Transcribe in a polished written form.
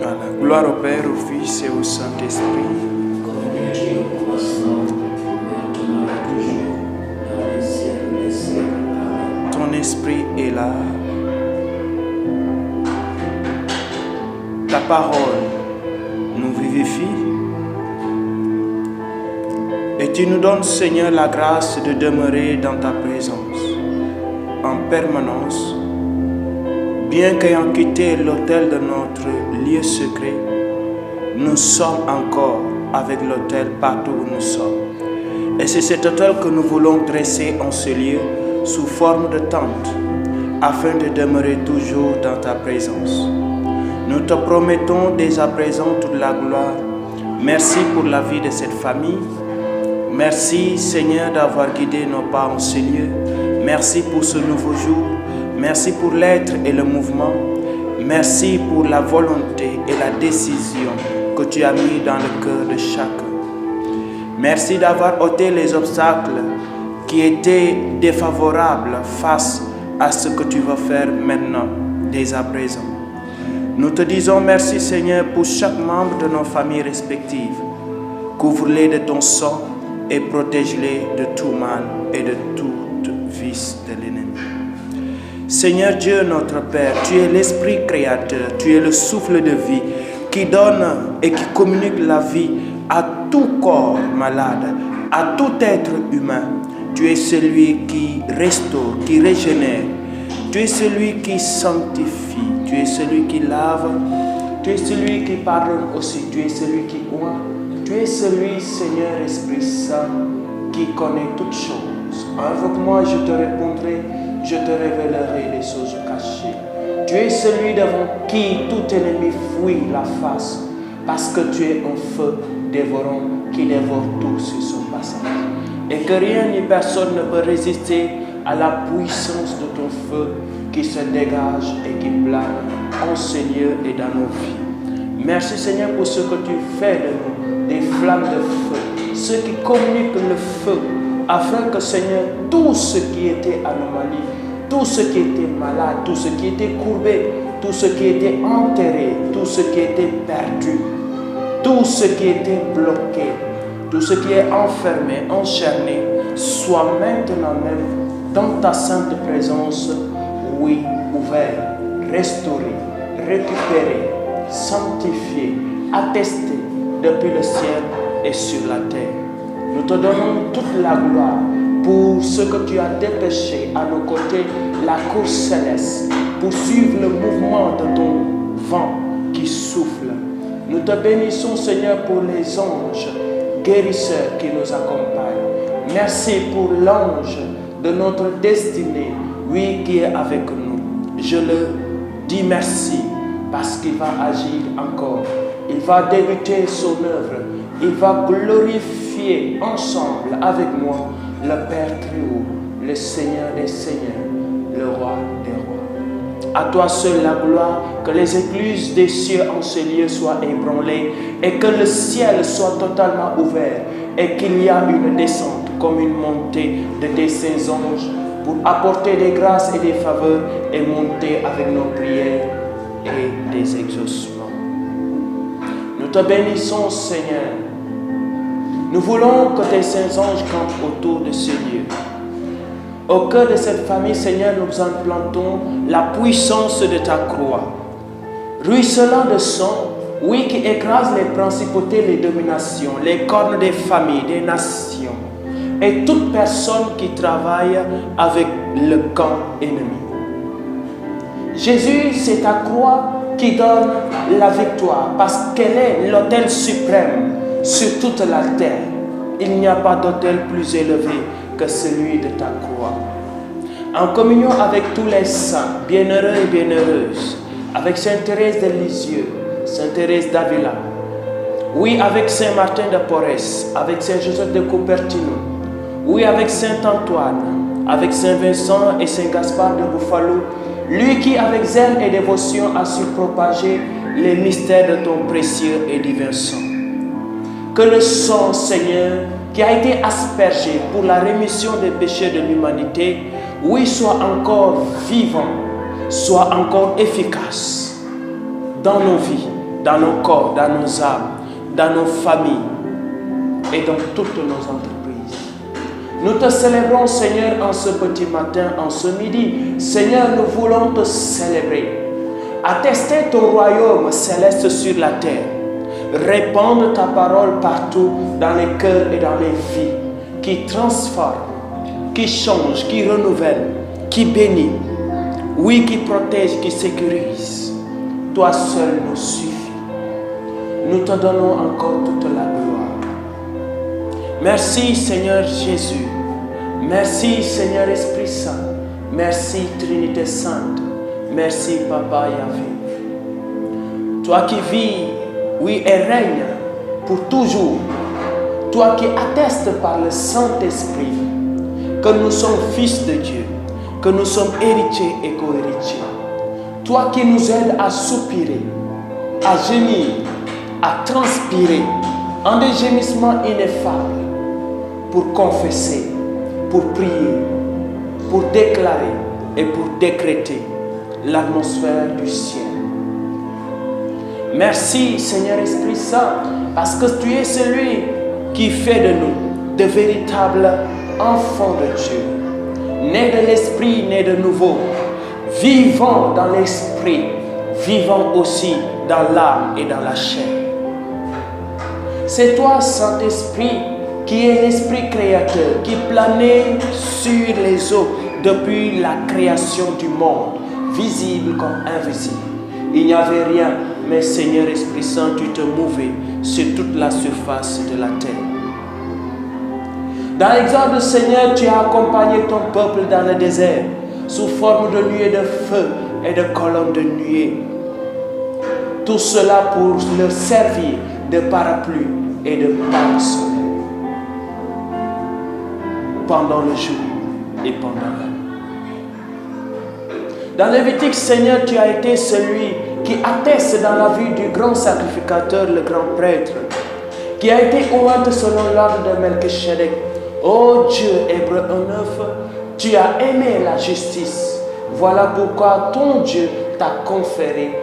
À la gloire au Père, au Fils et au Saint-Esprit. Comme il était au commencement, maintenant et toujours, dans les siècles des siècles. Amen. Ton esprit est là. Ta parole nous vivifie. Et tu nous donnes, Seigneur, la grâce de demeurer dans ta présence en permanence. Bien qu'ayant quitté l'autel de notre lieu secret, nous sommes encore avec l'autel partout où nous sommes. Et c'est cet autel que nous voulons dresser en ce lieu sous forme de tente, afin de demeurer toujours dans ta présence. Nous te promettons dès à présent toute la gloire. Merci pour la vie de cette famille. Merci, Seigneur, d'avoir guidé nos pas en ce lieu. Merci pour ce nouveau jour. Merci pour l'être et le mouvement. Merci pour la volonté et la décision que tu as mis dans le cœur de chacun. Merci d'avoir ôté les obstacles qui étaient défavorables face à ce que tu vas faire maintenant, dès à présent. Nous te disons merci, Seigneur, pour chaque membre de nos familles respectives. Couvre-les de ton sang et protège-les de tout mal et de toute vice de l'ennemi. Seigneur Dieu, notre Père, tu es l'Esprit créateur, tu es le souffle de vie qui donne et qui communique la vie à tout corps malade, à tout être humain. Tu es celui qui restaure, qui régénère. Tu es celui qui sanctifie. Tu es celui qui lave. Tu es celui qui pardonne aussi. Tu es celui qui oint. Tu es celui, Seigneur Esprit Saint, qui connaît toutes choses. Invoque-moi, je te répondrai. Je te révélerai les choses cachées. Tu es celui devant qui tout ennemi fuit la face, parce que tu es un feu dévorant qui dévore tout sur son passage. Et que rien ni personne ne peut résister à la puissance de ton feu qui se dégage et qui plane en ces lieux et dans nos vies. Merci, Seigneur, pour ce que tu fais de nous, des flammes de feu, ceux qui communiquent le feu, afin que, Seigneur, tout ce qui était anomalie, tout ce qui était malade, tout ce qui était courbé, tout ce qui était enterré, tout ce qui était perdu, tout ce qui était bloqué, tout ce qui est enfermé, enchaîné, soit maintenant même dans ta sainte présence, oui, ouvert, restauré, récupéré, sanctifié, attesté depuis le ciel et sur la terre. Nous te donnons toute la gloire pour ce que tu as dépêché à nos côtés, la course céleste, pour suivre le mouvement de ton vent qui souffle. Nous te bénissons, Seigneur, pour les anges guérisseurs qui nous accompagnent. Merci pour l'ange de notre destinée, oui, qui est avec nous. Je le dis merci parce qu'il va agir encore. Il va débuter son œuvre. Il va glorifier ensemble avec moi le Père très haut, le Seigneur des seigneurs, le Roi des rois. À toi seul la gloire, que les écluses des cieux en ce lieu soient ébranlées et que le ciel soit totalement ouvert et qu'il y a une descente comme une montée de tes saints anges pour apporter des grâces et des faveurs et monter avec nos prières et des exaucements. Nous te bénissons, Seigneur. Nous voulons que tes saints anges campent autour de ce lieu. Au cœur de cette famille, Seigneur, nous implantons la puissance de ta croix, ruisselant de sang, oui, qui écrase les principautés, les dominations, les cornes des familles, des nations, et toute personne qui travaille avec le camp ennemi. Jésus, c'est ta croix qui donne la victoire, parce qu'elle est l'autel suprême sur toute la terre. Il n'y a pas d'autel plus élevé que celui de ta croix. En communion avec tous les saints, bienheureux et bienheureuses, avec Sainte Thérèse de Lisieux, Sainte Thérèse d'Avila, oui, avec Saint Martin de Porres, avec Saint Joseph de Cupertino, oui, avec Saint Antoine, avec Saint Vincent et Saint Gaspard de Buffalo, lui qui avec zèle et dévotion a su propager les mystères de ton précieux et divin sang. Que le sang, Seigneur, qui a été aspergé pour la rémission des péchés de l'humanité, oui, soit encore vivant, soit encore efficace dans nos vies dans nos corps, dans nos âmes, dans nos familles et dans toutes nos entreprises. Nous te célébrons, Seigneur, en ce petit matin, en ce midi. Seigneur, nous voulons te célébrer. Attester ton royaume céleste sur la terre. Répandre ta parole partout dans les cœurs et dans les vies, qui transforme, qui change, qui renouvelle, qui bénit, oui, qui protège, qui sécurise. Toi seul nous suffis. Nous te donnons encore toute la gloire. Merci Seigneur Jésus. Merci Seigneur Esprit Saint. Merci Trinité Sainte. Merci Papa Yahvé. Toi qui vis, oui, et règne pour toujours. Toi qui attestes par le Saint-Esprit que nous sommes fils de Dieu, que nous sommes héritiers et co-héritiers. Toi qui nous aides à soupirer, à gémir, à transpirer en des gémissements ineffables pour confesser, pour prier, pour déclarer et pour décréter l'atmosphère du ciel. Merci Seigneur Esprit Saint, parce que tu es celui qui fait de nous de véritables enfants de Dieu, nés de l'Esprit, nés de nouveau, vivant dans l'Esprit, vivant aussi dans l'âme et dans la chair. C'est toi, Saint-Esprit, qui est l'Esprit créateur, qui planait sur les eaux depuis la création du monde, visible comme invisible. Il n'y avait rien, mais Seigneur Esprit Saint, tu te mouvais sur toute la surface de la terre. Dans l'exemple, Seigneur, tu as accompagné ton peuple dans le désert, sous forme de nuées de feu et de colonnes de nuée. Tout cela pour leur servir de parapluie et de parasol pendant le jour et pendant la nuit. Dans Lévitique, Seigneur, tu as été celui qui atteste dans la vie du grand sacrificateur, le grand prêtre, qui a été oint selon l'ordre de Melchisedec. Ô Dieu, Hébreu 1:9, tu as aimé la justice. Voilà pourquoi ton Dieu t'a conféré